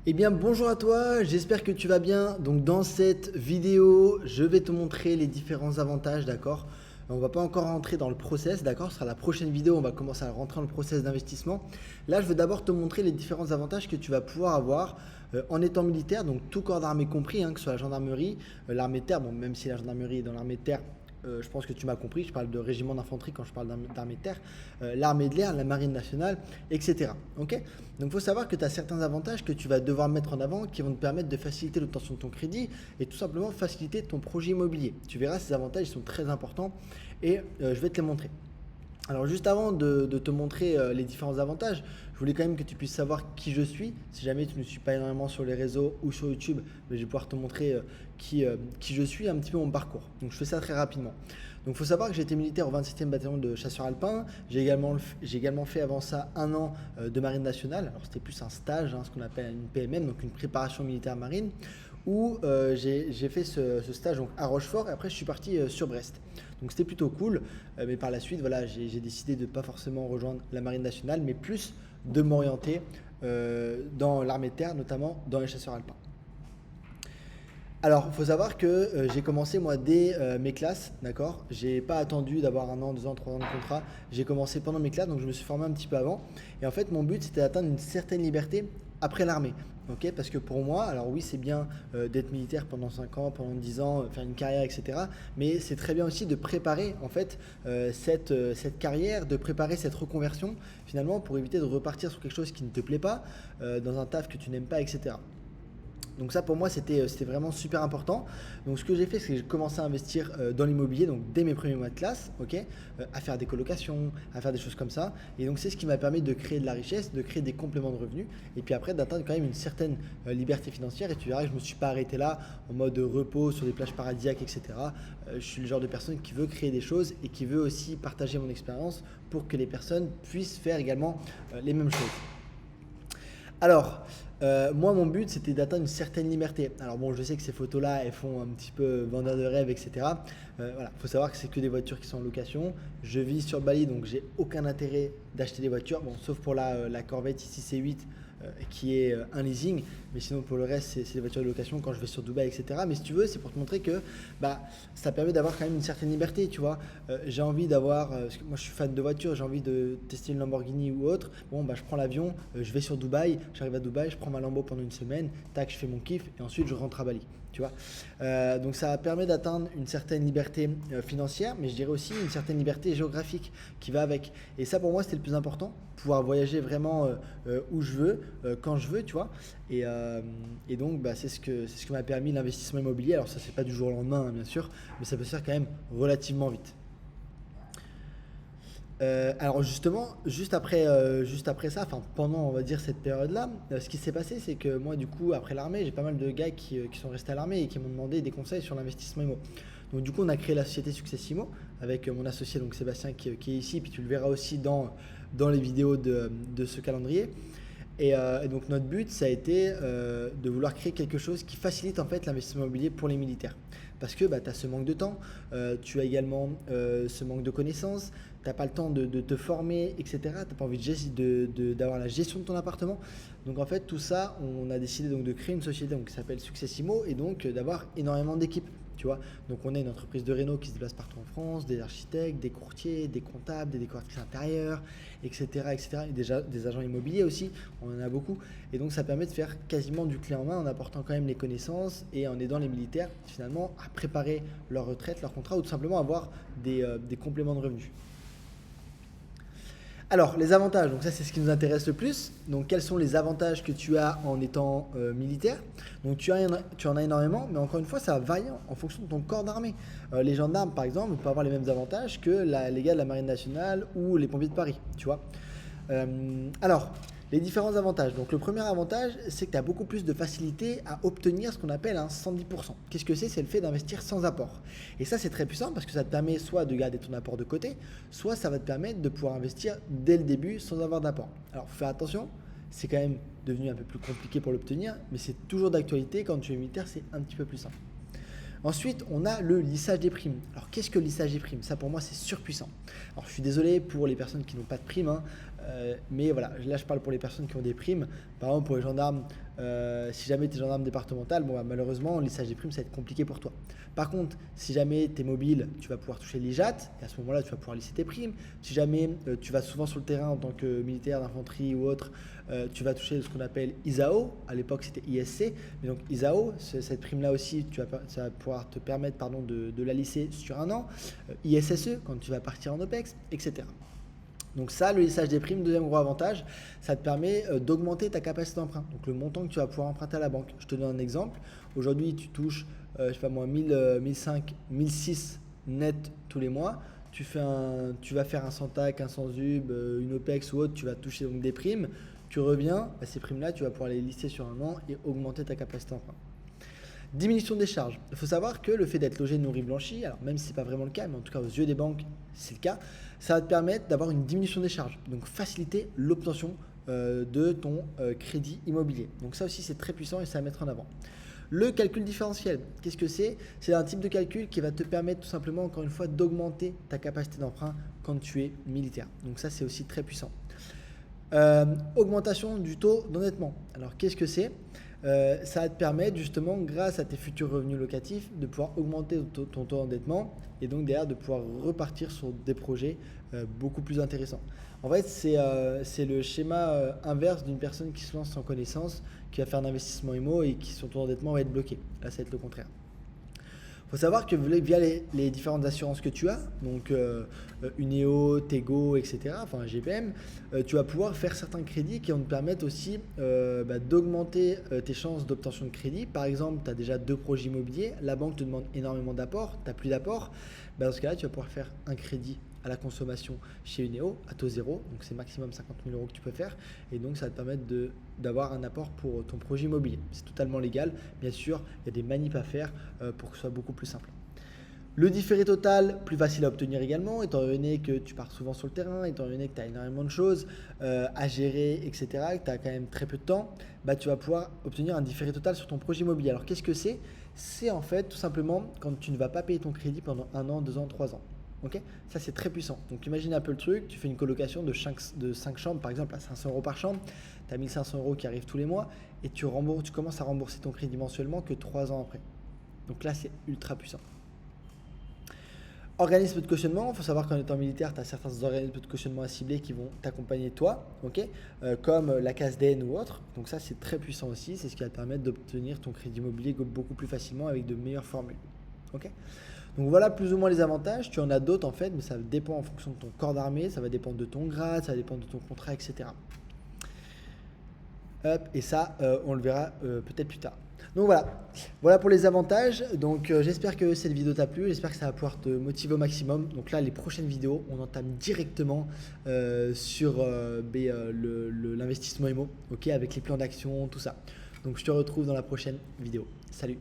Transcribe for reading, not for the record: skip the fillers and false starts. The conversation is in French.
Eh bien bonjour à toi, j'espère que tu vas bien. Donc dans cette vidéo, je vais te montrer les différents avantages, d'accord? On va pas encore rentrer dans le process, d'accord? Ce sera la prochaine vidéo, on va commencer à rentrer dans le process d'investissement. Là, je vais d'abord te montrer les différents avantages que tu vas pouvoir avoir en étant militaire, donc tout corps d'armée compris, hein, que ce soit la gendarmerie, l'armée de terre, bon même si la gendarmerie est dans l'armée de terre, je pense que tu m'as compris, je parle de régiment d'infanterie quand je parle d'armée de terre, l'armée de l'air, la marine nationale, etc. Ok. Donc il faut savoir que tu as certains avantages que tu vas devoir mettre en avant qui vont te permettre de faciliter l'obtention de ton crédit et tout simplement faciliter ton projet immobilier. Tu verras, ces avantages sont très importants et je vais te les montrer. Alors juste avant de te montrer les différents avantages, je voulais quand même que tu puisses savoir qui je suis. Si jamais tu ne me suis pas énormément sur les réseaux ou sur YouTube, je vais pouvoir te montrer qui je suis, un petit peu mon parcours. Donc je fais ça très rapidement. Donc il faut savoir que j'ai été militaire au 27e bataillon de chasseurs alpins. J'ai également fait avant ça un an de marine nationale. Alors c'était plus un stage, hein, ce qu'on appelle une PMM, donc une préparation militaire marine, où j'ai fait ce stage donc, à Rochefort et après je suis parti sur Brest. Donc c'était plutôt cool, mais par la suite voilà, j'ai décidé de ne pas forcément rejoindre la marine nationale, mais plus de m'orienter dans l'armée de terre, notamment dans les chasseurs alpins. Alors, il faut savoir que j'ai commencé moi dès mes classes, d'accord? J'ai pas attendu d'avoir un an, 2 ans, 3 ans de contrat. J'ai commencé pendant mes classes, donc je me suis formé un petit peu avant. Et en fait, mon but c'était d'atteindre une certaine liberté après l'armée. Ok, parce que pour moi, alors oui, c'est bien d'être militaire pendant 5 ans, pendant 10 ans, faire une carrière, etc. Mais c'est très bien aussi de préparer en fait cette carrière, de préparer cette reconversion finalement pour éviter de repartir sur quelque chose qui ne te plaît pas, dans un taf que tu n'aimes pas, etc. Donc ça pour moi c'était vraiment super important. Donc ce que j'ai fait c'est que j'ai commencé à investir dans l'immobilier donc dès mes premiers mois de classe, ok, à faire des colocations, à faire des choses comme ça. Et donc c'est ce qui m'a permis de créer de la richesse, de créer des compléments de revenus et puis après d'atteindre quand même une certaine liberté financière. Et tu verras que je ne me suis pas arrêté là en mode repos sur des plages paradisiaques, etc. Je suis le genre de personne qui veut créer des choses et qui veut aussi partager mon expérience pour que les personnes puissent faire également les mêmes choses. Alors, moi, mon but, c'était d'atteindre une certaine liberté. Alors bon, je sais que ces photos-là, elles font un petit peu vendeur de rêve, etc. Voilà, faut savoir que c'est que des voitures qui sont en location. Je vis sur Bali, donc j'ai aucun intérêt d'acheter des voitures. Bon, sauf pour la Corvette ici C8, qui est un leasing. Mais sinon, pour le reste, c'est des voitures de location quand je vais sur Dubaï, etc. Mais si tu veux, c'est pour te montrer que bah, ça permet d'avoir quand même une certaine liberté, tu vois. J'ai envie d'avoir, parce que moi je suis fan de voitures, j'ai envie de tester une Lamborghini ou autre. Bon, bah, je prends l'avion, je vais sur Dubaï, j'arrive à Dubaï, je prends ma Lambo pendant une semaine, tac, je fais mon kiff et ensuite je rentre à Bali, tu vois. Donc ça permet d'atteindre une certaine liberté financière, mais je dirais aussi une certaine liberté géographique qui va avec. Et ça pour moi c'était le plus important, pouvoir voyager vraiment où je veux, quand je veux, tu vois. Et donc bah, c'est ce que m'a permis l'investissement immobilier. Alors ça c'est pas du jour au lendemain, hein, bien sûr, mais ça peut se faire quand même relativement vite. Alors justement, juste après ça, enfin pendant on va dire cette période-là, ce qui s'est passé, c'est que moi du coup après l'armée, j'ai pas mal de gars qui sont restés à l'armée et qui m'ont demandé des conseils sur l'investissement immo. Donc du coup, on a créé la société Successimo avec mon associé donc Sébastien qui est ici, puis tu le verras aussi dans les vidéos de ce calendrier. Et donc notre but, ça a été de vouloir créer quelque chose qui facilite en fait l'investissement immobilier pour les militaires. Parce que bah, tu as ce manque de temps, tu as également ce manque de connaissances, tu n'as pas le temps de te former, etc. Tu n'as pas envie d'avoir la gestion de ton appartement. Donc en fait, tout ça, on a décidé donc de créer une société donc, qui s'appelle Successimo et donc d'avoir énormément d'équipes. Tu vois. Donc on est une entreprise de réno qui se déplace partout en France, des architectes, des courtiers, des comptables, des décoratrices intérieures, etc. etc. Et déjà des agents immobiliers aussi, on en a beaucoup. Et donc ça permet de faire quasiment du clé en main en apportant quand même les connaissances et en aidant les militaires finalement à préparer leur retraite, leur contrat ou tout simplement avoir des compléments de revenus. Alors, les avantages, donc ça c'est ce qui nous intéresse le plus. Donc, quels sont les avantages que tu as en étant militaire? Donc, tu en as énormément, mais encore une fois, ça va varier en fonction de ton corps d'armée. Les gendarmes, par exemple, peuvent avoir les mêmes avantages que les gars de la Marine nationale ou les pompiers de Paris, tu vois. Alors, les différents avantages. Donc, le premier avantage, c'est que tu as beaucoup plus de facilité à obtenir ce qu'on appelle un 110%. Qu'est-ce que c'est? C'est le fait d'investir sans apport. Et ça, c'est très puissant parce que ça te permet soit de garder ton apport de côté, soit ça va te permettre de pouvoir investir dès le début sans avoir d'apport. Alors, faut faire attention, c'est quand même devenu un peu plus compliqué pour l'obtenir, mais c'est toujours d'actualité. Quand tu es militaire, c'est un petit peu plus simple. Ensuite, on a le lissage des primes. Alors, qu'est-ce que le lissage des primes? Ça, pour moi, c'est surpuissant. Alors, je suis désolé pour les personnes qui n'ont pas de primes, hein. Mais voilà, là je parle pour les personnes qui ont des primes. Par exemple, pour les gendarmes, si jamais tu es gendarme départemental, bon, bah, malheureusement, le lissage des primes, ça va être compliqué pour toi. Par contre, si jamais tu es mobile, tu vas pouvoir toucher l'IJAT, et à ce moment-là, tu vas pouvoir lisser tes primes. Si jamais tu vas souvent sur le terrain en tant que militaire d'infanterie ou autre, tu vas toucher ce qu'on appelle ISAO. À l'époque, c'était ISC. Mais donc ISAO, cette prime-là aussi, ça va pouvoir te permettre de la lisser sur un an. ISSE, quand tu vas partir en OPEX, etc. Donc ça, le lissage des primes, deuxième gros avantage, ça te permet d'augmenter ta capacité d'emprunt. Donc le montant que tu vas pouvoir emprunter à la banque. Je te donne un exemple. Aujourd'hui, tu touches, je sais pas moi, 1000, 1005, 1006 net tous les mois. Tu vas faire un sans tac, un sans UB, une OPEX ou autre, tu vas toucher donc des primes. Tu reviens, bah, ces primes-là, tu vas pouvoir les lisser sur un an et augmenter ta capacité d'emprunt. Diminution des charges. Il faut savoir que le fait d'être logé, nourri, blanchi, alors même si ce n'est pas vraiment le cas, mais en tout cas aux yeux des banques, c'est le cas, ça va te permettre d'avoir une diminution des charges. Donc faciliter l'obtention de ton crédit immobilier. Donc ça aussi c'est très puissant et ça à mettre en avant. Le calcul différentiel, qu'est-ce que c'est? C'est un type de calcul qui va te permettre tout simplement, encore une fois, d'augmenter ta capacité d'emprunt quand tu es militaire. Donc ça c'est aussi très puissant. Augmentation du taux d'endettement. Alors qu'est-ce que c'est? Ça va te permettre justement, grâce à tes futurs revenus locatifs, de pouvoir augmenter ton taux d'endettement et donc derrière de pouvoir repartir sur des projets beaucoup plus intéressants. En fait, c'est le schéma inverse d'une personne qui se lance sans connaissance, qui va faire un investissement IMO et qui son taux d'endettement va être bloqué. Là, ça va être le contraire. Il faut savoir que via les différentes assurances que tu as, donc Uneo, Tego, etc., enfin GPM, tu vas pouvoir faire certains crédits qui vont te permettre aussi d'augmenter tes chances d'obtention de crédit. Par exemple, tu as déjà 2 projets immobiliers, la banque te demande énormément d'apports, tu n'as plus d'apports. Dans ce cas-là, tu vas pouvoir faire un crédit à la consommation chez Uneo à taux zéro, donc c'est maximum 50 000 € que tu peux faire, et donc ça va te permettre d'avoir un apport pour ton projet immobilier. C'est totalement légal, bien sûr, il y a des manips à faire pour que ce soit beaucoup plus simple. Le différé total, plus facile à obtenir également, étant donné que tu pars souvent sur le terrain, étant donné que tu as énormément de choses à gérer, etc., que tu as quand même très peu de temps, tu vas pouvoir obtenir un différé total sur ton projet immobilier. Alors qu'est-ce que c'est? C'est en fait tout simplement quand tu ne vas pas payer ton crédit pendant 1 an, 2 ans, 3 ans. Okay, ça c'est très puissant. Donc imagine un peu le truc, tu fais une colocation de 5 chambres par exemple à 500 € par chambre, tu as 1 500 € qui arrivent tous les mois et tu commences à rembourser ton crédit mensuellement que 3 ans après. Donc là c'est ultra puissant. Organisme de cautionnement, il faut savoir qu'en étant militaire, tu as certains organismes de cautionnement à cibler qui vont t'accompagner toi, comme la CASDEN ou autre. Donc ça c'est très puissant aussi, c'est ce qui va te permettre d'obtenir ton crédit immobilier beaucoup plus facilement avec de meilleures formules. Okay, donc voilà plus ou moins les avantages. Tu en as d'autres en fait, mais ça dépend en fonction de ton corps d'armée, ça va dépendre de ton grade, ça va dépendre de ton contrat, etc. Et ça, on le verra peut-être plus tard. Donc voilà pour les avantages. Donc j'espère que cette vidéo t'a plu, j'espère que ça va pouvoir te motiver au maximum. Donc là, les prochaines vidéos, on entame directement sur l'investissement IMO, avec les plans d'action, tout ça. Donc je te retrouve dans la prochaine vidéo. Salut!